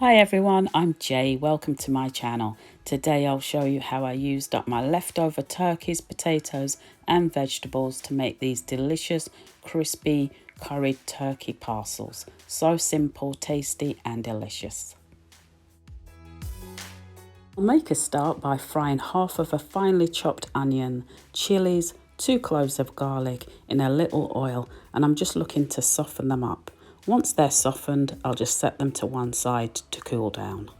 Hi everyone, I'm Jay. Welcome to my channel. Today I'll show you how I used up my leftover turkeys, potatoes and vegetables to make these delicious, crispy, curried turkey parcels. So simple, tasty and delicious. I'll make a start by frying half of a finely chopped onion, chillies, 2 cloves of garlic in a little oil, and I'm just looking to soften them up. Once they're softened, I'll just set them to one side to cool down.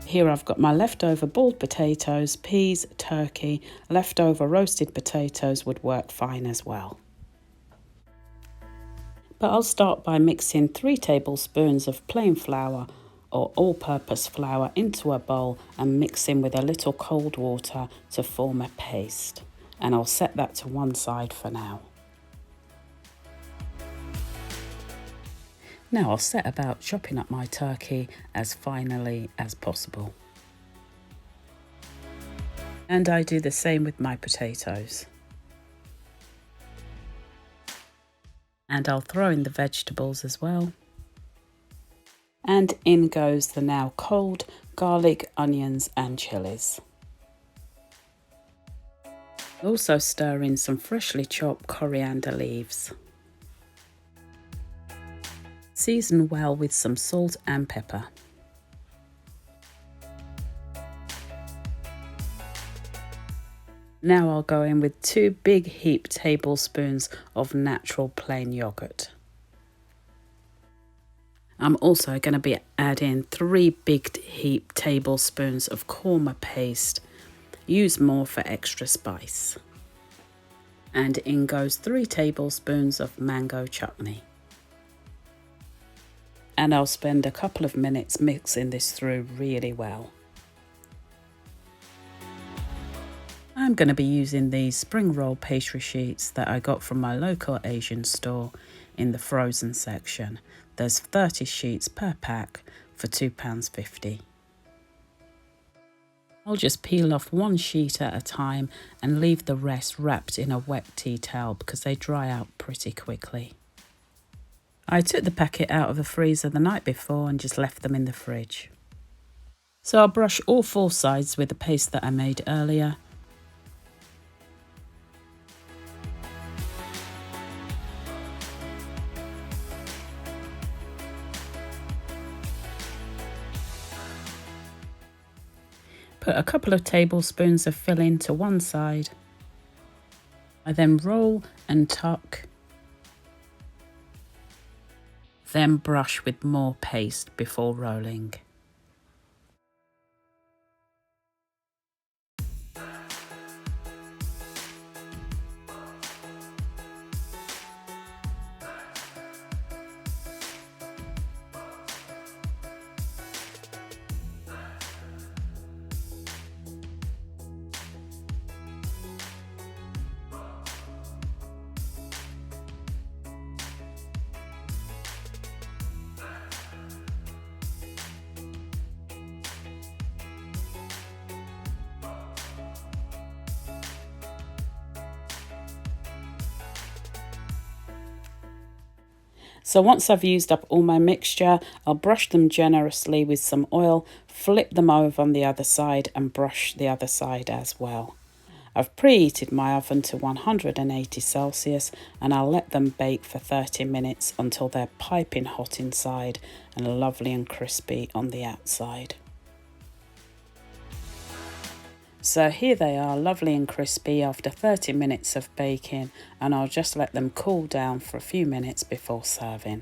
Here I've got my leftover boiled potatoes, peas, turkey. Leftover roasted potatoes would work fine as well. But I'll start by mixing 3 tablespoons of plain flour or all-purpose flour into a bowl and mixing with a little cold water to form a paste. And I'll set that to one side for now. Now I'll set about chopping up my turkey as finely as possible. And I do the same with my potatoes. And I'll throw in the vegetables as well. And in goes the now cold garlic, onions and chillies. Also stir in some freshly chopped coriander leaves. Season well with some salt and pepper. Now I'll go in with 2 big heaped tablespoons of natural plain yogurt. I'm also going to be adding 3 big heaped tablespoons of korma paste. Use more for extra spice. And in goes 3 tablespoons of mango chutney. And I'll spend a couple of minutes mixing this through really well. I'm going to be using these spring roll pastry sheets that I got from my local Asian store in the frozen section. There's 30 sheets per pack for £2.50. I'll just peel off 1 sheet at a time and leave the rest wrapped in a wet tea towel because they dry out pretty quickly. I took the packet out of the freezer the night before and just left them in the fridge. So I'll brush all 4 sides with the paste that I made earlier. Put a couple of tablespoons of filling to one side. I then roll and tuck. Then brush with more paste before rolling. So once I've used up all my mixture, I'll brush them generously with some oil, flip them over on the other side and brush the other side as well. I've preheated my oven to 180 Celsius and I'll let them bake for 30 minutes until they're piping hot inside and lovely and crispy on the outside. So here they are, lovely and crispy after 30 minutes of baking, and I'll just let them cool down for a few minutes before serving.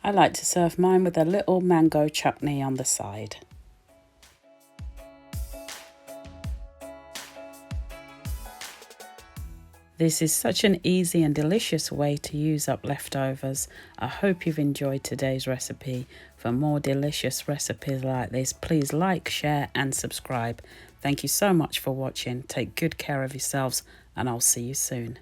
I like to serve mine with a little mango chutney on the side. This is such an easy and delicious way to use up leftovers. I hope you've enjoyed today's recipe. For more delicious recipes like this, please like, share and subscribe. Thank you so much for watching. Take good care of yourselves and I'll see you soon.